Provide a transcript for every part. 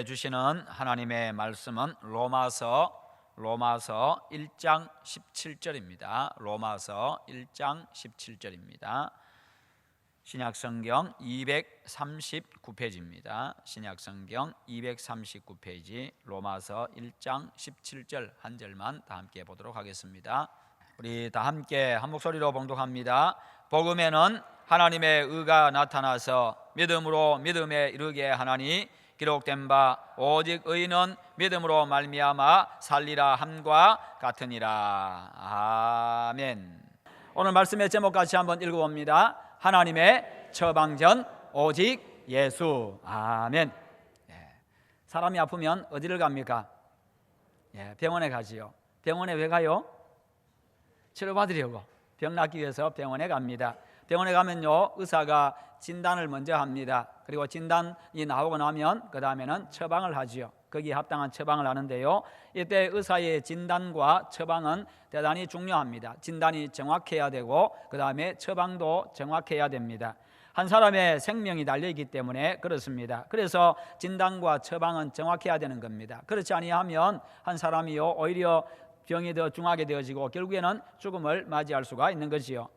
우리에게 주시는 하나님의 말씀은 로마서 1장 17절입니다. 로마서 1장 17절입니다. 신약성경 239페이지입니다. 신약성경 239페이지 로마서 1장 17절 한 절만 다 함께 보도록 하겠습니다. 우리 다 함께 한 목소리로 봉독합니다. 복음에는 하나님의 의가 나타나서 믿음으로 믿음에 이르게 하나니 기록된 바 오직 의인은 믿음으로 말미암아 살리라 함과 같으니라. 아멘. 오늘 말씀의 제목 같이 한번 읽어봅니다. 하나님의 처방전 오직 예수. 아멘. 사람이 아프면 어디를 갑니까? 병원에 가지요. 병원에 왜 가요? 치료받으려고. 병 낫기 위해서 병원에 갑니다. 병원에 가면요, 의사가 진단을 먼저 합니다. 그리고 진단이 나오고 나면 그 다음에는 처방을 하지요. 거기에 합당한 처방을 하는데요, 이때 의사의 진단과 처방은 대단히 중요합니다. 진단이 정확해야 되고 그 다음에 처방도 정확해야 됩니다. 한 사람의 생명이 달려있기 때문에 그렇습니다. 그래서 진단과 처방은 정확해야 되는 겁니다. 그렇지 아니하면 한 사람이요, 오히려 병이 더 중하게 되어지고 결국에는 죽음을 맞이할 수가 있는 거지요.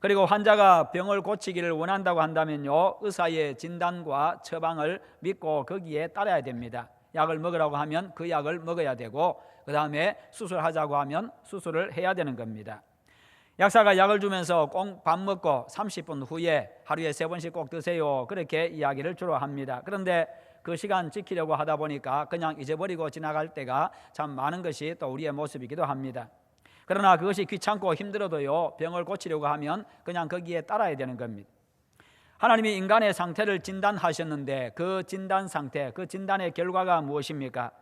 그리고 환자가 병을 고치기를 원한다고 한다면요, 의사의 진단과 처방을 믿고 거기에 따라야 됩니다. 약을 먹으라고 하면 그 약을 먹어야 되고 그 다음에 수술하자고 하면 수술을 해야 되는 겁니다. 약사가 약을 주면서 꼭 밥 먹고 30분 후에 하루에 3번씩 꼭 드세요, 그렇게 이야기를 주로 합니다. 그런데 그 시간 지키려고 하다 보니까 그냥 잊어버리고 지나갈 때가 참 많은 것이 또 우리의 모습이기도 합니다. 그러나 그것이 귀찮고 힘들어도요, 병을 고치려고 하면 그냥 거기에 따라야 되는 겁니다. 하나님이 인간의 상태를 진단하셨는데 그 진단 상태, 그 진단의 결과가 무엇입니까?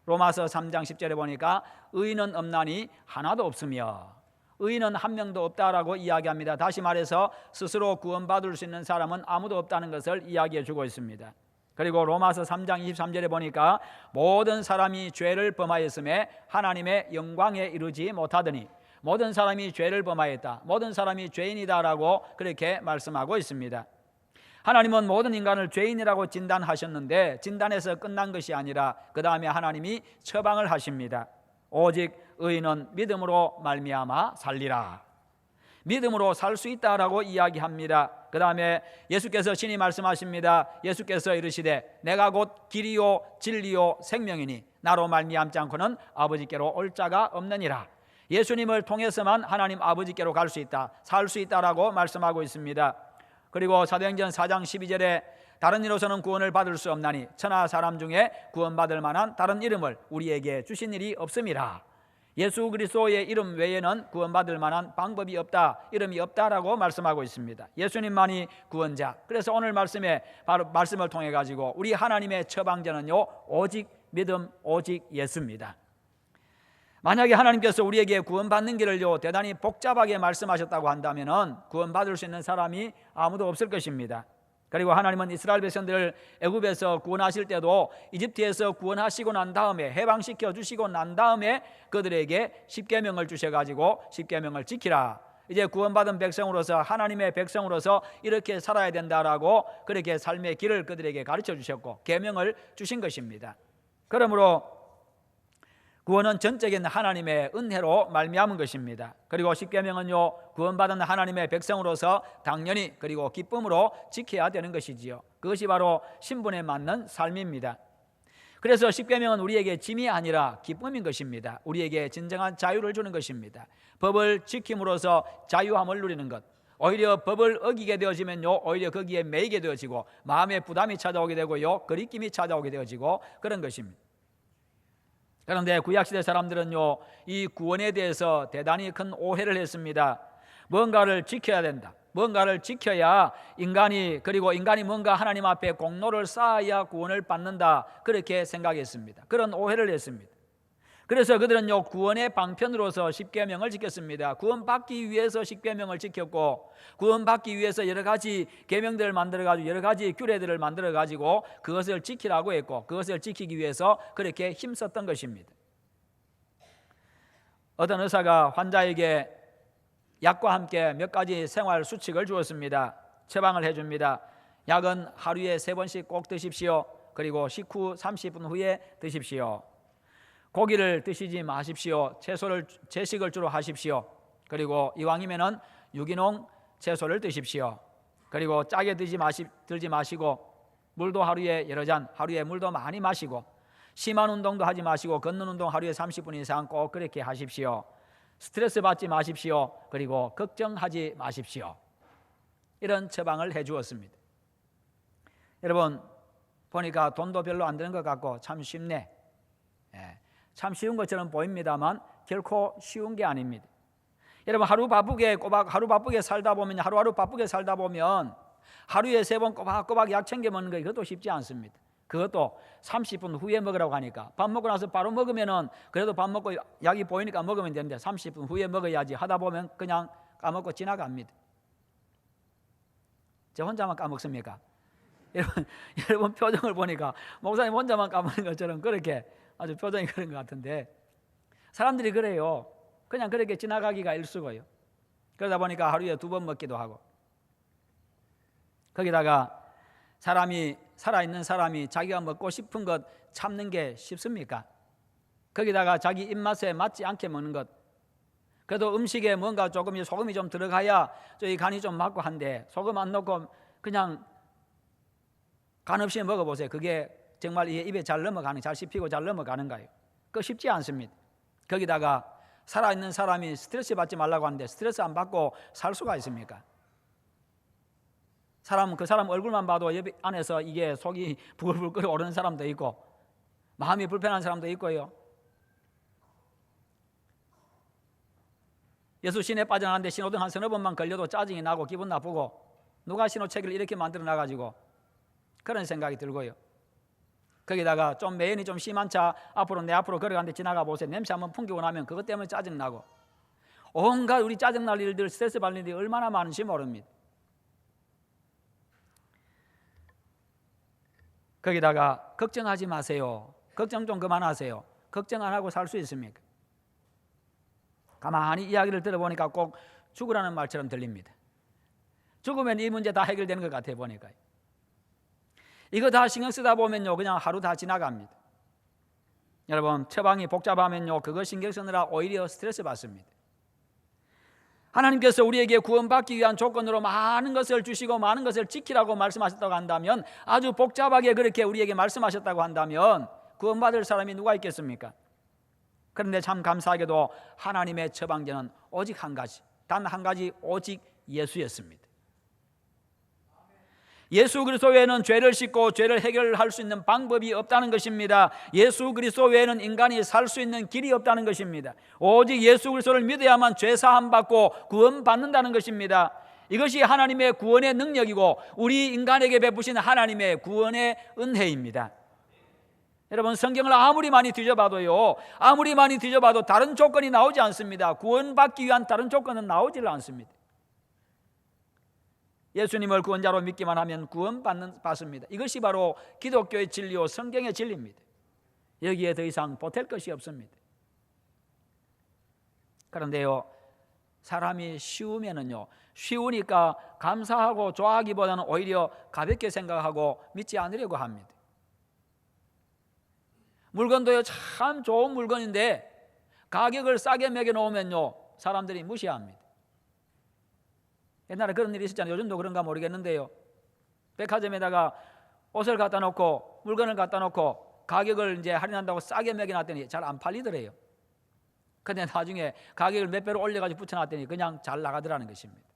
로마서 3장 10절에 보니까 의인은 없나니 하나도 없으며, 의인은 한 명도 없다라고 이야기합니다. 다시 말해서 스스로 구원받을 수 있는 사람은 아무도 없다는 것을 이야기해 주고 있습니다. 그리고 로마서 3장 23절에 보니까 모든 사람이 죄를 범하였음에 하나님의 영광에 이르지 못하더니, 모든 사람이 죄를 범하였다, 모든 사람이 죄인이다라고 그렇게 말씀하고 있습니다. 하나님은 모든 인간을 죄인이라고 진단하셨는데 진단에서 끝난 것이 아니라 그 다음에 하나님이 처방을 하십니다. 오직 의인은 믿음으로 말미암아 살리라. 믿음으로 살 수 있다라고 이야기합니다. 그 다음에 예수께서 신이 말씀하십니다. 예수께서 이르시되 내가 곧 길이요 진리요 생명이니 나로 말미암지 않고는 아버지께로 올 자가 없느니라. 예수님을 통해서만 하나님 아버지께로 갈 수 있다, 살 수 있다라고 말씀하고 있습니다. 그리고 사도행전 4장 12절에 다른 이로서는 구원을 받을 수 없나니 천하 사람 중에 구원받을 만한 다른 이름을 우리에게 주신 일이 없음이라. 예수 그리스도의 이름 외에는 구원받을 만한 방법이 없다, 이름이 없다라고 말씀하고 있습니다. 예수님만이 구원자. 그래서 오늘 말씀에 바로 말씀을 통해 가지고 우리 하나님의 처방전은요, 오직 믿음, 오직 예수입니다. 만약에 하나님께서 우리에게 구원받는 길을요 대단히 복잡하게 말씀하셨다고 한다면은 구원받을 수 있는 사람이 아무도 없을 것입니다. 그리고 하나님은 이스라엘 백성들을 애굽에서 구원하실 때도 이집트에서 구원하시고 난 다음에, 해방시켜 주시고 난 다음에 그들에게 십계명을 주셔가지고 십계명을 지키라, 이제 구원받은 백성으로서, 하나님의 백성으로서 이렇게 살아야 된다라고 그렇게 삶의 길을 그들에게 가르쳐 주셨고 계명을 주신 것입니다. 그러므로 구원은 전적인 하나님의 은혜로 말미암은 것입니다. 그리고 십계명은요, 구원받은 하나님의 백성으로서 당연히 그리고 기쁨으로 지켜야 되는 것이지요. 그것이 바로 신분에 맞는 삶입니다. 그래서 십계명은 우리에게 짐이 아니라 기쁨인 것입니다. 우리에게 진정한 자유를 주는 것입니다. 법을 지킴으로써 자유함을 누리는 것. 오히려 법을 어기게 되어지면요, 오히려 거기에 매이게 되어지고 마음의 부담이 찾아오게 되고요, 거리낌이 찾아오게 되어지고 그런 것입니다. 그런데 구약시대 사람들은요, 이 구원에 대해서 대단히 큰 오해를 했습니다. 뭔가를 지켜야 된다, 뭔가를 지켜야 인간이, 그리고 인간이 뭔가 하나님 앞에 공로를 쌓아야 구원을 받는다, 그렇게 생각했습니다. 그런 오해를 했습니다. 그래서 그들은요, 구원의 방편으로서 십계명을 지켰습니다. 구원받기 위해서 십계명을 지켰고, 구원받기 위해서 여러 가지 계명들을 만들어가지고 여러 가지 규례들을 만들어가지고 그것을 지키라고 했고, 그것을 지키기 위해서 그렇게 힘썼던 것입니다. 어떤 의사가 환자에게 약과 함께 몇 가지 생활 수칙을 주었습니다. 처방을 해줍니다. 약은 하루에 3번씩 꼭 드십시오. 그리고 식후 30분 후에 드십시오. 고기를 드시지 마십시오. 채식을 주로 하십시오. 그리고 이왕이면은 유기농 채소를 드십시오. 그리고 짜게 들지 마시고 물도 하루에 여러 잔, 하루에 물도 많이 마시고 심한 운동도 하지 마시고 걷는 운동 하루에 30분 이상 꼭 그렇게 하십시오. 스트레스 받지 마십시오. 그리고 걱정하지 마십시오. 이런 처방을 해 주었습니다. 여러분 보니까 돈도 별로 안 드는 것 같고 참 쉽네. 참 쉬운 것처럼 보입니다만 결코 쉬운 게 아닙니다. 여러분 하루 바쁘게 살다 보면 하루하루 바쁘게 살다 보면 하루에 3번 꼬박꼬박 약 챙겨 먹는 거 이것도 쉽지 않습니다. 그것도 30분 후에 먹으라고 하니까 밥 먹고 나서 바로 먹으면은 그래도 밥 먹고 약이 보이니까 먹으면 되는데 30분 후에 먹어야지 하다 보면 그냥 까먹고 지나갑니다. 저 혼자만 까먹습니까? 여러분 표정을 보니까 목사님 혼자만 까먹는 것처럼 그렇게 아주 표정이 그런 것 같은데 사람들이 그래요. 그냥 그렇게 지나가기가 일쑤고요. 그러다 보니까 하루에 2번 먹기도 하고 거기다가 살아있는 사람이 자기가 먹고 싶은 것 참는 게 쉽습니까? 거기다가 자기 입맛에 맞지 않게 먹는 것 그래도 음식에 뭔가 조금 소금이 좀 들어가야 저희 간이 좀 맞고 한데 소금 안 넣고 그냥 간 없이 먹어보세요. 그게 정말 입에 잘 씹히고 잘 넘어가는가요? 그거 쉽지 않습니다. 거기다가 살아있는 사람이 스트레스 받지 말라고 하는데 스트레스 안 받고 살 수가 있습니까? 그 사람 얼굴만 봐도 옆 안에서 이게 속이 부글부글 끓어오르는 사람도 있고 마음이 불편한 사람도 있고요. 예수 시내 빠져나가는데 신호등 한 3-4번만 걸려도 짜증이 나고 기분 나쁘고 누가 신호체계를 이렇게 만들어 놔가지고 그런 생각이 들고요. 거기다가 좀 매연이 좀 심한 차 내 앞으로 걸어가는데 지나가 보세요. 냄새 한번 풍기고 나면 그것 때문에 짜증나고 온갖 우리 짜증날 일들 스트레스 받는 일이 얼마나 많은지 모릅니다. 거기다가 걱정하지 마세요. 걱정 좀 그만하세요. 걱정 안 하고 살 수 있습니까? 가만히 이야기를 들어보니까 꼭 죽으라는 말처럼 들립니다. 죽으면 이 문제 다 해결되는 것 같아요. 보니까 이거 다 신경 쓰다 보면요 그냥 하루 다 지나갑니다. 여러분 처방이 복잡하면요 그거 신경 쓰느라 오히려 스트레스 받습니다. 하나님께서 우리에게 구원받기 위한 조건으로 많은 것을 주시고 많은 것을 지키라고 말씀하셨다고 한다면 아주 복잡하게 그렇게 우리에게 말씀하셨다고 한다면 구원받을 사람이 누가 있겠습니까? 그런데 참 감사하게도 하나님의 처방전은 오직 한 가지, 단 한 가지 오직 예수였습니다. 예수 그리스도 외에는 죄를 씻고 죄를 해결할 수 있는 방법이 없다는 것입니다. 예수 그리스도 외에는 인간이 살 수 있는 길이 없다는 것입니다. 오직 예수 그리스도를 믿어야만 죄 사함 받고 구원받는다는 것입니다. 이것이 하나님의 구원의 능력이고 우리 인간에게 베푸신 하나님의 구원의 은혜입니다. 여러분 성경을 아무리 많이 뒤져봐도요 다른 조건이 나오지 않습니다. 구원받기 위한 다른 조건은 나오질 않습니다. 예수님을 구원자로 믿기만 하면 구원받습니다. 이것이 바로 기독교의 진리요 성경의 진리입니다. 여기에 더 이상 보탤 것이 없습니다. 그런데요 사람이 쉬우니까 감사하고 좋아하기보다는 오히려 가볍게 생각하고 믿지 않으려고 합니다. 물건도요 참 좋은 물건인데 가격을 싸게 매겨놓으면요 사람들이 무시합니다. 옛날에 그런 일이 있었잖아요. 요즘도 그런가 모르겠는데요 백화점에다가 옷을 갖다 놓고 물건을 갖다 놓고 가격을 이제 할인한다고 싸게 매겨놨더니 잘 안 팔리더래요. 근데 나중에 가격을 몇 배로 올려가지고 붙여놨더니 그냥 잘 나가더라는 것입니다.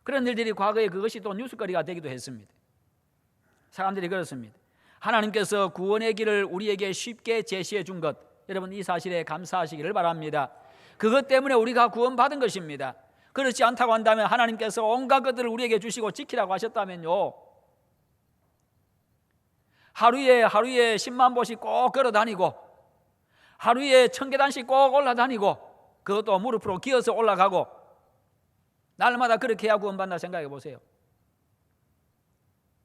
그런 일들이 과거에 그것이 또 뉴스거리가 되기도 했습니다. 사람들이 그렇습니다. 하나님께서 구원의 길을 우리에게 쉽게 제시해 준 것, 여러분 이 사실에 감사하시기를 바랍니다. 그것 때문에 우리가 구원받은 것입니다. 그렇지 않다고 한다면 하나님께서 온갖 것들을 우리에게 주시고 지키라고 하셨다면요 하루에 10만 보씩 꼭 걸어다니고 하루에 1000계단씩 꼭 올라다니고 그것도 무릎으로 기어서 올라가고 날마다 그렇게 해야 구원받는다 생각해 보세요.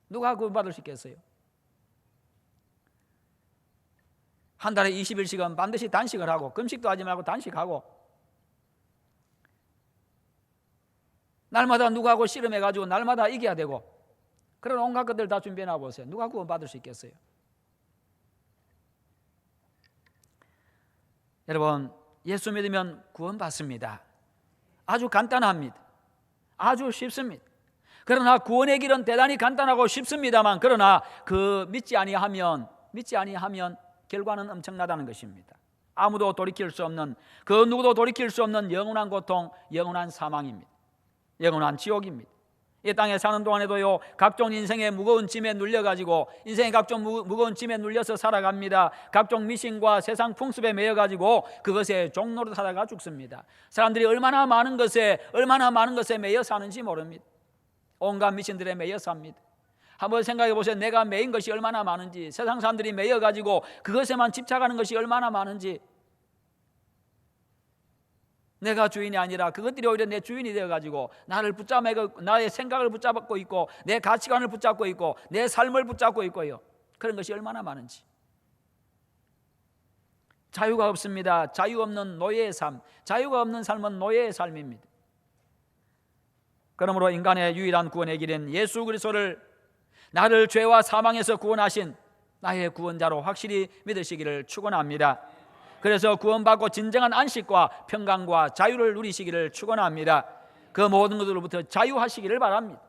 누가 구원받을 수 있겠어요? 한 달에 21시간 반드시 단식을 하고 금식도 하지 말고 단식하고 날마다 누구하고 씨름해가지고 날마다 이겨야 되고 그런 온갖 것들 다 준비해 놔 보세요. 누가 구원받을 수 있겠어요? 여러분, 예수 믿으면 구원받습니다. 아주 간단합니다. 아주 쉽습니다. 그러나 구원의 길은 대단히 간단하고 쉽습니다만, 그러나 믿지 아니하면 결과는 엄청나다는 것입니다. 아무도 돌이킬 수 없는, 그 누구도 돌이킬 수 없는 영원한 고통, 영원한 사망입니다. 영원한 지옥입니다. 이 땅에 사는 동안에도요, 각종 인생의 무거운 짐에 눌려가지고, 인생의 각종 무거운 짐에 눌려서 살아갑니다. 각종 미신과 세상 풍습에 매여가지고 그것에 종로로 살아가 죽습니다. 사람들이 얼마나 많은 것에 매여 사는지 모릅니다. 온갖 미신들에 매여 삽니다. 한번 생각해 보세요. 내가 매인 것이 얼마나 많은지, 세상 사람들이 매여가지고 그것에만 집착하는 것이 얼마나 많은지. 내가 주인이 아니라 그것들이 오히려 내 주인이 되어가지고 나를 붙잡고, 나의 생각을 붙잡고 있고, 내 가치관을 붙잡고 있고, 내 삶을 붙잡고 있고요. 그런 것이 얼마나 많은지. 자유가 없습니다. 자유 없는 노예의 삶, 자유가 없는 삶은 노예의 삶입니다. 그러므로 인간의 유일한 구원의 길은 예수 그리스도를, 나를 죄와 사망에서 구원하신 나의 구원자로 확실히 믿으시기를 축원합니다. 그래서 구원받고 진정한 안식과 평강과 자유를 누리시기를 축원합니다. 그 모든 것들로부터 자유하시기를 바랍니다.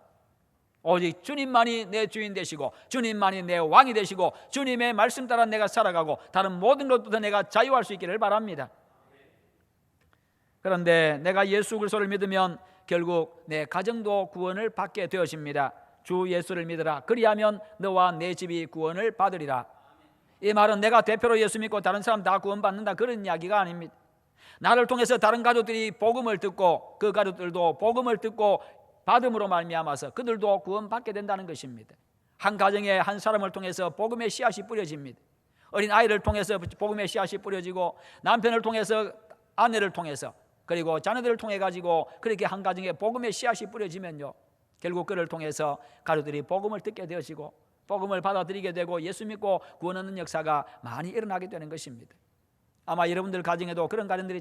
오직 주님만이 내 주인 되시고, 주님만이 내 왕이 되시고, 주님의 말씀 따라 내가 살아가고, 다른 모든 것부터 내가 자유할 수 있기를 바랍니다. 그런데 내가 예수 그리스도를 믿으면 결국 내 가정도 구원을 받게 되어집니다. 주 예수를 믿으라, 그리하면 너와 내 집이 구원을 받으리라. 이 말은 내가 대표로 예수 믿고 다른 사람 다 구원받는다, 그런 이야기가 아닙니다. 나를 통해서 다른 가족들이 복음을 듣고, 그 가족들도 복음을 듣고 받음으로 말미암아서 그들도 구원받게 된다는 것입니다. 한 가정에 한 사람을 통해서 복음의 씨앗이 뿌려집니다. 어린 아이를 통해서 복음의 씨앗이 뿌려지고, 남편을 통해서, 아내를 통해서, 그리고 자녀들을 통해 가지고 그렇게 한 가정에 복음의 씨앗이 뿌려지면요, 결국 그를 통해서 가족들이 복음을 듣게 되어지고 복음을 받아들이게 되고 예수 믿고 구원 얻는 역사가 많이 일어나게 되는 것입니다. 아마 여러분들 가정에도 그런 가정들이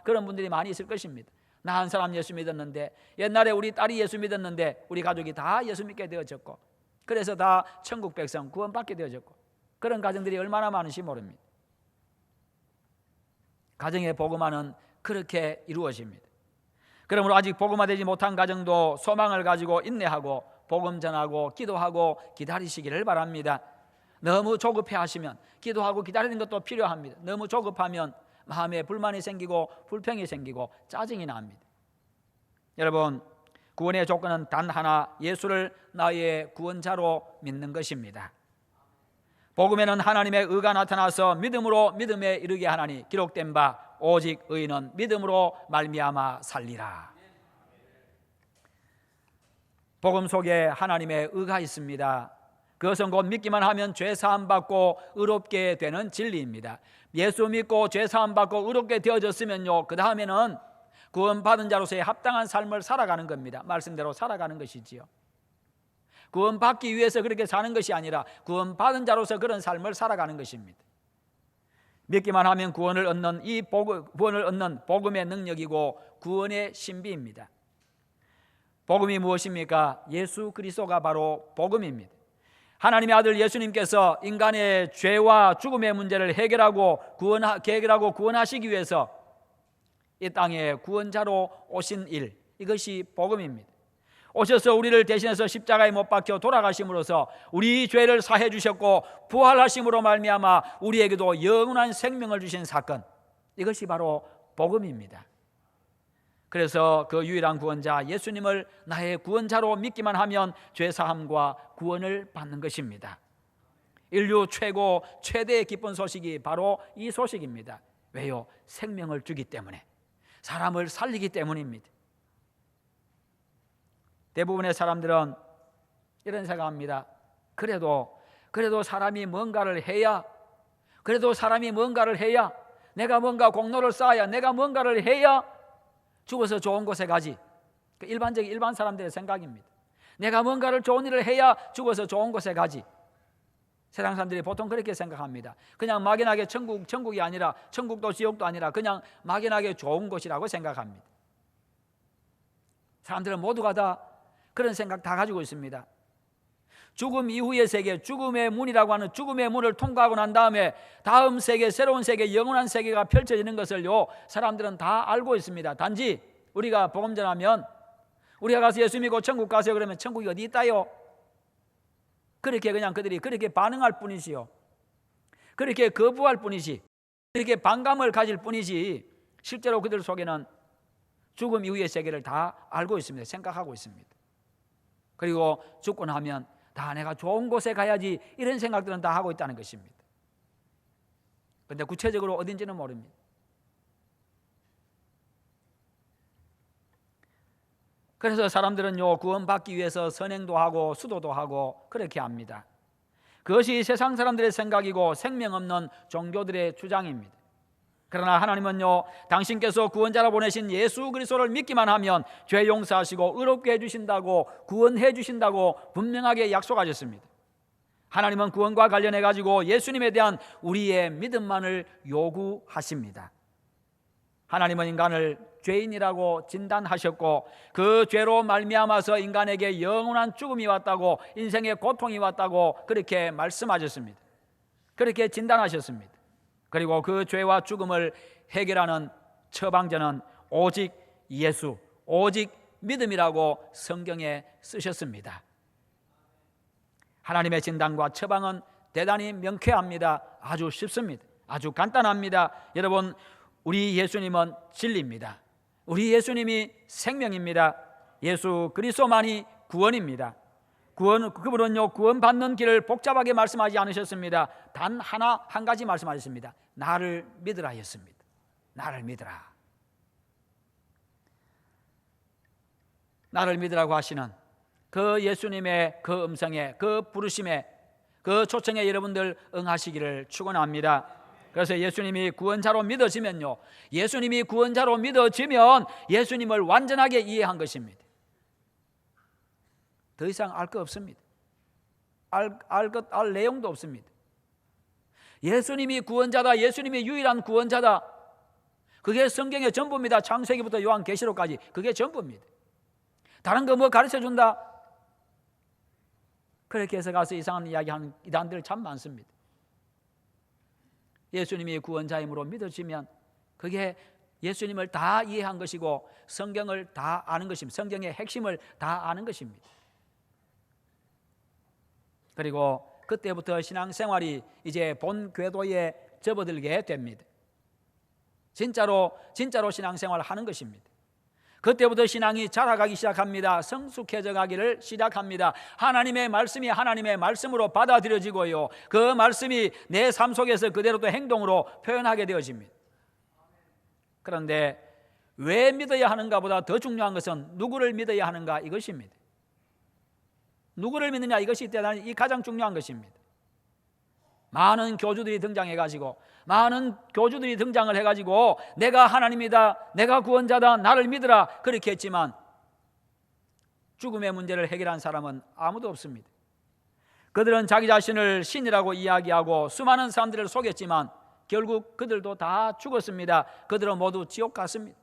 그런 분들이 많이 있을 것입니다. 나 한 사람 예수 믿었는데, 옛날에 우리 딸이 예수 믿었는데 우리 가족이 다 예수 믿게 되어졌고, 그래서 다 천국 백성 구원받게 되어졌고, 그런 가정들이 얼마나 많은지 모릅니다. 가정의 복음화는 그렇게 이루어집니다. 그러므로 아직 복음화되지 못한 가정도 소망을 가지고 인내하고 복음 전하고 기도하고 기다리시기를 바랍니다. 너무 조급해 하시면 기도하고 기다리는 것도 필요합니다. 너무 조급하면 마음에 불만이 생기고 불평이 생기고 짜증이 납니다. 여러분, 구원의 조건은 단 하나, 예수를 나의 구원자로 믿는 것입니다. 복음에는 하나님의 의가 나타나서 믿음으로 믿음에 이르게 하나니 기록된 바 오직 의인은 믿음으로 말미암아 살리라. 복음 속에 하나님의 의가 있습니다. 그것은 곧 믿기만 하면 죄 사함 받고 의롭게 되는 진리입니다. 예수 믿고 죄 사함 받고 의롭게 되어졌으면요, 그 다음에는 구원받은 자로서의 합당한 삶을 살아가는 겁니다. 말씀대로 살아가는 것이지요. 구원받기 위해서 그렇게 사는 것이 아니라 구원받은 자로서 그런 삶을 살아가는 것입니다. 믿기만 하면 구원을 얻는 구원을 얻는 복음의 능력이고 구원의 신비입니다. 복음이 무엇입니까? 예수 그리스도가 바로 복음입니다. 하나님의 아들 예수님께서 인간의 죄와 죽음의 문제를 해결하고 구원하시기 위해서 이 땅에 구원자로 오신 일, 이것이 복음입니다. 오셔서 우리를 대신해서 십자가에 못 박혀 돌아가심으로써 우리 죄를 사해 주셨고, 부활하심으로 말미암아 우리에게도 영원한 생명을 주신 사건, 이것이 바로 복음입니다. 그래서 그 유일한 구원자 예수님을 나의 구원자로 믿기만 하면 죄사함과 구원을 받는 것입니다. 인류 최대의 기쁜 소식이 바로 이 소식입니다. 왜요? 생명을 주기 때문에, 사람을 살리기 때문입니다. 대부분의 사람들은 이런 생각합니다. 그래도 사람이 뭔가를 해야, 내가 뭔가 공로를 쌓아야, 내가 뭔가를 해야 죽어서 좋은 곳에 가지. 일반 사람들의 생각입니다. 내가 뭔가를 좋은 일을 해야 죽어서 좋은 곳에 가지. 세상 사람들이 보통 그렇게 생각합니다. 그냥 막연하게 천국이 아니라, 천국도 지옥도 아니라 그냥 막연하게 좋은 곳이라고 생각합니다. 사람들은 모두가 다 그런 생각 다 가지고 있습니다. 죽음 이후의 세계, 죽음의 문이라고 하는 죽음의 문을 통과하고 난 다음에 다음 세계, 새로운 세계, 영원한 세계가 펼쳐지는 것을요, 사람들은 다 알고 있습니다. 단지 우리가 복음 전하면, 우리가 가서 예수 믿고 천국 가세요 그러면 천국이 어디 있다요? 그렇게 그냥 그들이 그렇게 반응할 뿐이지요. 그렇게 거부할 뿐이지, 그렇게 반감을 가질 뿐이지, 실제로 그들 속에는 죽음 이후의 세계를 다 알고 있습니다. 생각하고 있습니다. 그리고 죽고 나면 다 내가 좋은 곳에 가야지, 이런 생각들은 다 하고 있다는 것입니다. 그런데 구체적으로 어딘지는 모릅니다. 그래서 사람들은요, 구원받기 위해서 선행도 하고 수도도 하고 그렇게 합니다. 그것이 세상 사람들의 생각이고 생명 없는 종교들의 주장입니다. 그러나 하나님은요, 당신께서 구원자로 보내신 예수 그리스도를 믿기만 하면 죄 용서하시고 의롭게 해주신다고, 구원해 주신다고 분명하게 약속하셨습니다. 하나님은 구원과 관련해 가지고 예수님에 대한 우리의 믿음만을 요구하십니다. 하나님은 인간을 죄인이라고 진단하셨고, 그 죄로 말미암아서 인간에게 영원한 죽음이 왔다고, 인생의 고통이 왔다고 그렇게 말씀하셨습니다. 그렇게 진단하셨습니다. 그리고 그 죄와 죽음을 해결하는 처방전은 오직 예수, 오직 믿음이라고 성경에 쓰셨습니다. 하나님의 진단과 처방은 대단히 명쾌합니다. 아주 쉽습니다. 아주 간단합니다. 여러분, 우리 예수님은 진리입니다. 우리 예수님이 생명입니다. 예수 그리스도만이 구원입니다. 그분은요, 구원받는 길을 복잡하게 말씀하지 않으셨습니다. 단 한 가지 말씀하셨습니다. 나를 믿으라 했습니다. 나를 믿으라. 나를 믿으라고 하시는 그 예수님의 그 음성에, 그 부르심에, 그 초청에 여러분들 응하시기를 축원합니다. 그래서 예수님이 구원자로 믿어지면요, 예수님이 구원자로 믿어지면 예수님을 완전하게 이해한 것입니다. 더 이상 알 거 없습니다. 알 내용도 없습니다. 예수님이 구원자다, 예수님이 유일한 구원자다, 그게 성경의 전부입니다. 창세기부터 요한계시록까지 그게 전부입니다. 다른 거 뭐 가르쳐준다, 그렇게 해서 가서 이상한 이야기하는 이단들 참 많습니다. 예수님이 구원자임으로 믿어지면 그게 예수님을 다 이해한 것이고 성경을 다 아는 것입니다. 성경의 핵심을 다 아는 것입니다. 그리고 그때부터 신앙생활이 이제 본 궤도에 접어들게 됩니다. 진짜로 신앙생활을 하는 것입니다. 그때부터 신앙이 자라가기 시작합니다. 성숙해져 가기를 시작합니다. 하나님의 말씀이 하나님의 말씀으로 받아들여지고요, 그 말씀이 내 삶 속에서 그대로 또 행동으로 표현하게 되어집니다. 그런데 왜 믿어야 하는가 보다 더 중요한 것은 누구를 믿어야 하는가, 이것입니다. 누구를 믿느냐, 이것이 대단히 가장 중요한 것입니다. 많은 교주들이 등장해가지고, 많은 교주들이 등장을 해가지고 내가 하나님이다, 내가 구원자다, 나를 믿으라 그렇게 했지만 죽음의 문제를 해결한 사람은 아무도 없습니다. 그들은 자기 자신을 신이라고 이야기하고 수많은 사람들을 속였지만 결국 그들도 다 죽었습니다. 그들은 모두 지옥 갔습니다.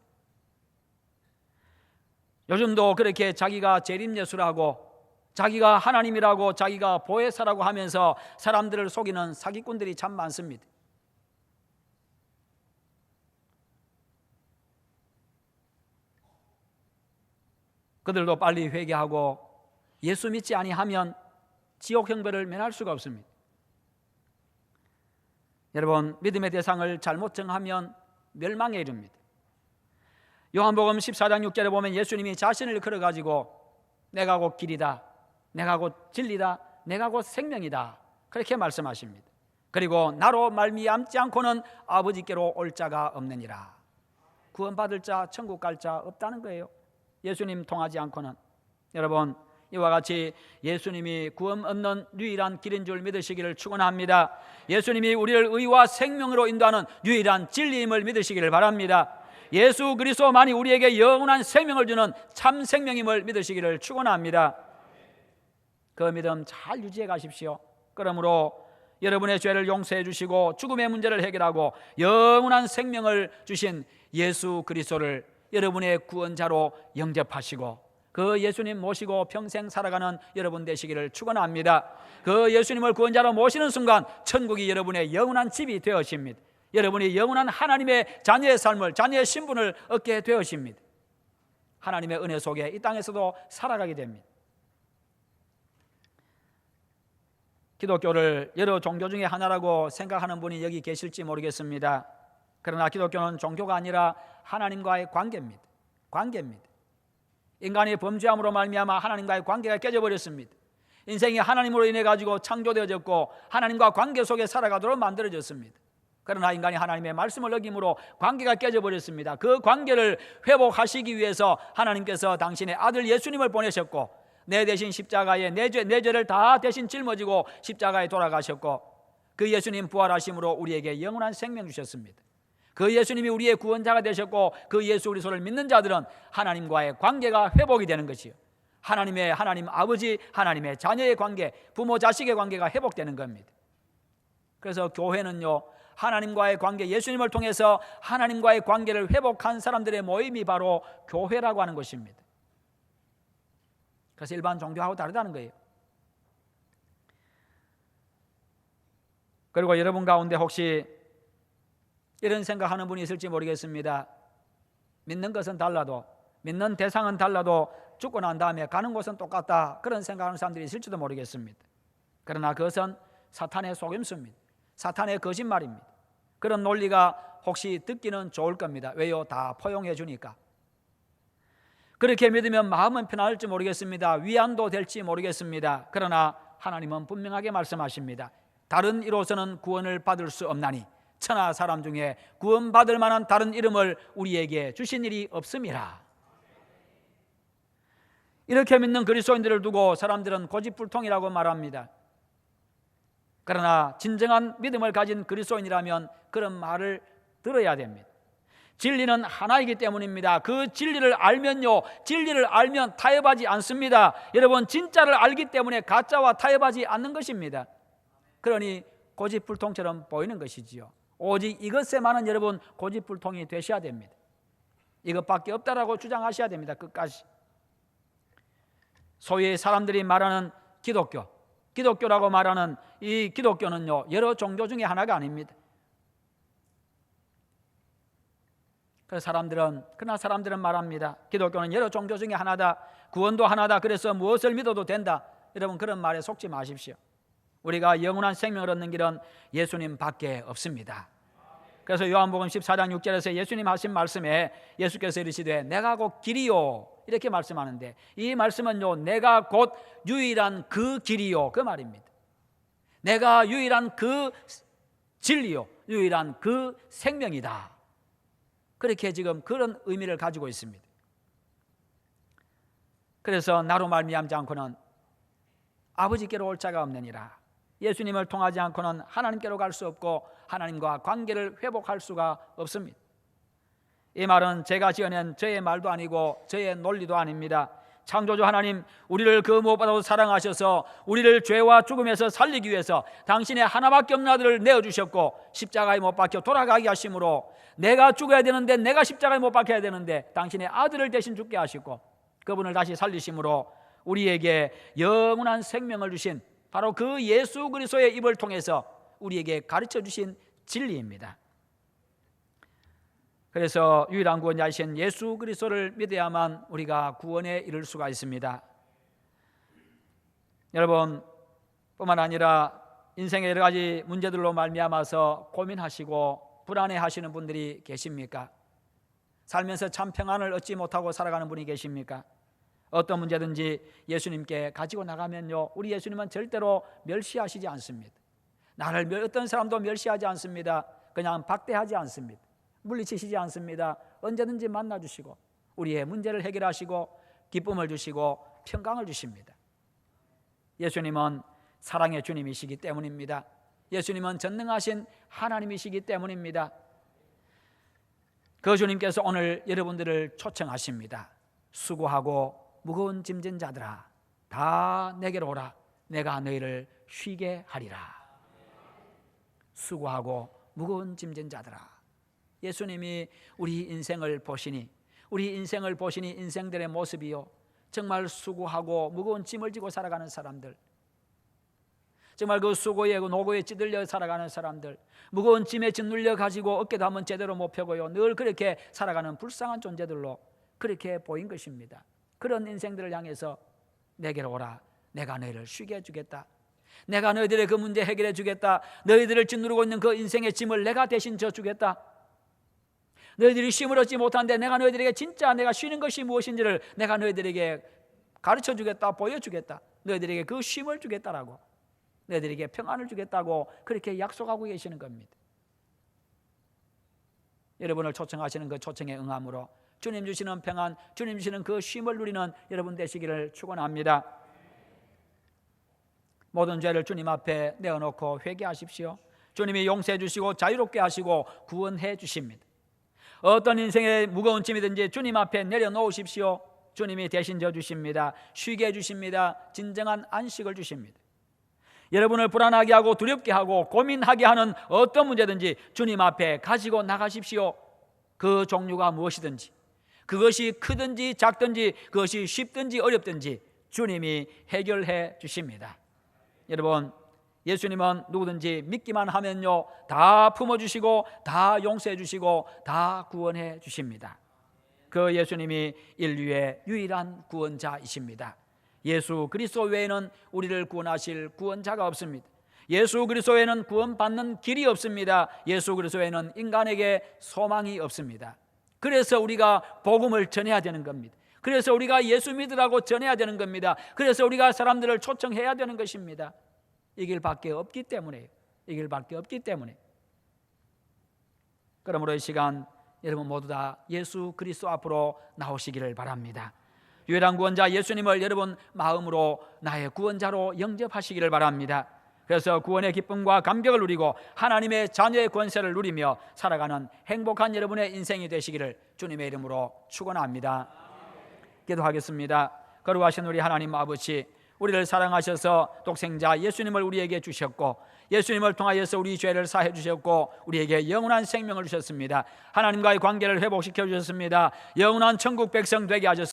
요즘도 그렇게 자기가 재림예수라고, 자기가 하나님이라고, 자기가 보혜사라고 하면서 사람들을 속이는 사기꾼들이 참 많습니다. 그들도 빨리 회개하고 예수 믿지 아니하면 지옥 형벌을 면할 수가 없습니다. 여러분, 믿음의 대상을 잘못 정하면 멸망에 이릅니다. 요한복음 14장 6절에 보면 예수님이 자신을 걸어가지고 내가 곧 길이다, 내가 곧 진리다, 내가 곧 생명이다 그렇게 말씀하십니다. 그리고 나로 말미암지 않고는 아버지께로 올 자가 없느니라. 구원받을 자, 천국 갈 자 없다는 거예요. 예수님 통하지 않고는. 여러분, 이와 같이 예수님이 구원 얻는 유일한 길인 줄 믿으시기를 축원합니다. 예수님이 우리를 의와 생명으로 인도하는 유일한 진리임을 믿으시기를 바랍니다. 예수 그리스도만이 우리에게 영원한 생명을 주는 참 생명임을 믿으시기를 축원합니다. 그 믿음 잘 유지해 가십시오. 그러므로 여러분의 죄를 용서해 주시고 죽음의 문제를 해결하고 영원한 생명을 주신 예수 그리스도를 여러분의 구원자로 영접하시고 그 예수님 모시고 평생 살아가는 여러분 되시기를 축원합니다. 그 예수님을 구원자로 모시는 순간 천국이 여러분의 영원한 집이 되어집니다. 여러분이 영원한 하나님의 자녀의 삶을, 자녀의 신분을 얻게 되어집니다. 하나님의 은혜 속에 이 땅에서도 살아가게 됩니다. 기독교를 여러 종교 중에 하나라고 생각하는 분이 여기 계실지 모르겠습니다. 그러나 기독교는 종교가 아니라 하나님과의 관계입니다. 관계입니다. 인간이 범죄함으로 말미암아 하나님과의 관계가 깨져버렸습니다. 인생이 하나님으로 인해 가지고 창조되어졌고 하나님과 관계 속에 살아가도록 만들어졌습니다. 그러나 인간이 하나님의 말씀을 어김으로 관계가 깨져버렸습니다. 그 관계를 회복하시기 위해서 하나님께서 당신의 아들 예수님을 보내셨고 내 대신 십자가에 내 죄를 다 대신 짊어지고 십자가에 돌아가셨고 그 예수님 부활하심으로 우리에게 영원한 생명 주셨습니다. 그 예수님이 우리의 구원자가 되셨고 그 예수 그리스도를 믿는 자들은 하나님과의 관계가 회복이 되는 것이요, 하나님 아버지, 하나님의 자녀의 관계, 부모 자식의 관계가 회복되는 겁니다. 그래서 교회는요, 하나님과의 관계, 예수님을 통해서 하나님과의 관계를 회복한 사람들의 모임이 바로 교회라고 하는 것입니다. 그래서 일반 종교하고 다르다는 거예요. 그리고 여러분 가운데 혹시 이런 생각하는 분이 있을지 모르겠습니다. 믿는 것은 달라도, 믿는 대상은 달라도 죽고 난 다음에 가는 곳은 똑같다, 그런 생각하는 사람들이 있을지도 모르겠습니다. 그러나 그것은 사탄의 속임수입니다. 사탄의 거짓말입니다. 그런 논리가 혹시 듣기는 좋을 겁니다. 왜요? 다 포용해 주니까. 그렇게 믿으면 마음은 편할지 모르겠습니다. 위안도 될지 모르겠습니다. 그러나 하나님은 분명하게 말씀하십니다. 다른 이로서는 구원을 받을 수 없나니 천하 사람 중에 구원받을 만한 다른 이름을 우리에게 주신 일이 없음이라. 이렇게 믿는 그리스도인들을 두고 사람들은 고집불통이라고 말합니다. 그러나 진정한 믿음을 가진 그리스도인이라면 그런 말을 들어야 됩니다. 진리는 하나이기 때문입니다. 그 진리를 알면요, 진리를 알면 타협하지 않습니다. 여러분, 진짜를 알기 때문에 가짜와 타협하지 않는 것입니다. 그러니 고집불통처럼 보이는 것이지요. 오직 이것에만은 여러분 고집불통이 되셔야 됩니다. 이것밖에 없다라고 주장하셔야 됩니다. 끝까지. 소위 사람들이 말하는 기독교라고 말하는 이 기독교는요, 여러 종교 중에 하나가 아닙니다. 그러나 사람들은 말합니다. 기독교는 여러 종교 중에 하나다, 구원도 하나다, 그래서 무엇을 믿어도 된다. 여러분, 그런 말에 속지 마십시오. 우리가 영원한 생명을 얻는 길은 예수님 밖에 없습니다. 그래서 요한복음 14장 6절에서 예수님 하신 말씀에 예수께서 이르시되 내가 곧 길이요, 이렇게 말씀하는데, 이 말씀은요, 내가 곧 유일한 그 길이요, 그 말입니다. 내가 유일한 그 진리요, 유일한 그 생명이다. 그렇게 지금 그런 의미를 가지고 있습니다. 그래서 나로 말미암지 않고는 아버지께로 올 자가 없느니라. 예수님을 통하지 않고는 하나님께로 갈 수 없고 하나님과 관계를 회복할 수가 없습니다. 이 말은 제가 지어낸 저의 말도 아니고 저의 논리도 아닙니다. 창조주 하나님, 우리를 그 무엇보다도 사랑하셔서 우리를 죄와 죽음에서 살리기 위해서 당신의 하나밖에 없는 아들을 내어주셨고 십자가에 못 박혀 돌아가게 하심으로, 내가 죽어야 되는데, 내가 십자가에 못 박혀야 되는데 당신의 아들을 대신 죽게 하시고 그분을 다시 살리심으로 우리에게 영원한 생명을 주신 바로 그 예수 그리스도의 입을 통해서 우리에게 가르쳐 주신 진리입니다. 그래서 유일한 구원자이신 예수 그리스도를 믿어야만 우리가 구원에 이를 수가 있습니다. 여러분, 뿐만 아니라 인생의 여러 가지 문제들로 말미암아서 고민하시고 불안해하시는 분들이 계십니까? 살면서 참 평안을 얻지 못하고 살아가는 분이 계십니까? 어떤 문제든지 예수님께 가지고 나가면요, 우리 예수님은 절대로 멸시하시지 않습니다. 나를 어떤 사람도 멸시하지 않습니다. 그냥 박대하지 않습니다. 물리치시지 않습니다. 언제든지 만나주시고 우리의 문제를 해결하시고 기쁨을 주시고 평강을 주십니다. 예수님은 사랑의 주님이시기 때문입니다. 예수님은 전능하신 하나님이시기 때문입니다. 그 주님께서 오늘 여러분들을 초청하십니다. 수고하고 무거운 짐진 자들아, 다 내게로 오라. 내가 너희를 쉬게 하리라. 수고하고 무거운 짐진 자들아. 예수님이 우리 인생을 보시니 인생들의 모습이요, 정말 수고하고 무거운 짐을 지고 살아가는 사람들, 정말 그 수고에 그 노고에 찌들려 살아가는 사람들, 무거운 짐에 짓눌려 가지고 어깨도 한번 제대로 못 펴고요, 늘 그렇게 살아가는 불쌍한 존재들로 그렇게 보인 것입니다. 그런 인생들을 향해서 내게로 오라, 내가 너희를 쉬게 해주겠다, 내가 너희들의 그 문제 해결해 주겠다, 너희들을 짓누르고 있는 그 인생의 짐을 내가 대신 져주겠다, 너희들이 쉼을 얻지 못하는데 내가 너희들에게 진짜 내가 쉬는 것이 무엇인지를 내가 너희들에게 가르쳐 주겠다, 보여주겠다, 너희들에게 그 쉼을 주겠다라고, 너희들에게 평안을 주겠다고 그렇게 약속하고 계시는 겁니다. 여러분을 초청하시는 그 초청에 응함으로 주님 주시는 평안, 주님 주시는 그 쉼을 누리는 여러분 되시기를 축원합니다. 모든 죄를 주님 앞에 내어놓고 회개하십시오. 주님이 용서해 주시고 자유롭게 하시고 구원해 주십니다. 어떤 인생의 무거운 짐이든지 주님 앞에 내려놓으십시오. 주님이 대신 져주십니다. 쉬게 해주십니다. 진정한 안식을 주십니다. 여러분을 불안하게 하고 두렵게 하고 고민하게 하는 어떤 문제든지 주님 앞에 가지고 나가십시오. 그 종류가 무엇이든지, 그것이 크든지 작든지, 그것이 쉽든지 어렵든지 주님이 해결해 주십니다. 여러분, 예수님은 누구든지 믿기만 하면요, 다 품어주시고 다 용서해 주시고 다 구원해 주십니다. 그 예수님이 인류의 유일한 구원자이십니다. 예수 그리스도 외에는 우리를 구원하실 구원자가 없습니다. 예수 그리스도 외에는 구원받는 길이 없습니다. 예수 그리스도 외에는 인간에게 소망이 없습니다. 그래서 우리가 복음을 전해야 되는 겁니다. 그래서 우리가 예수 믿으라고 전해야 되는 겁니다. 그래서 우리가 사람들을 초청해야 되는 것입니다. 이 길밖에 없기 때문에, 이 길밖에 없기 때문에. 그러므로 이 시간 여러분 모두 다 예수 그리스도 앞으로 나오시기를 바랍니다. 유일한 구원자 예수님을 여러분 마음으로 나의 구원자로 영접하시기를 바랍니다. 그래서 구원의 기쁨과 감격을 누리고 하나님의 자녀의 권세를 누리며 살아가는 행복한 여러분의 인생이 되시기를 주님의 이름으로 축원합니다. 기도하겠습니다. 거룩하신 우리 하나님 아버지, 우리를 사랑하셔서 독생자 예수님을 우리에게 주셨고, 예수님을 통하여서 우리 죄를 사해 주셨고, 우리에게 영원한 생명을 주셨습니다. 하나님과의 관계를 회복시켜 주셨습니다. 영원한 천국 백성 되게 하셨습니다.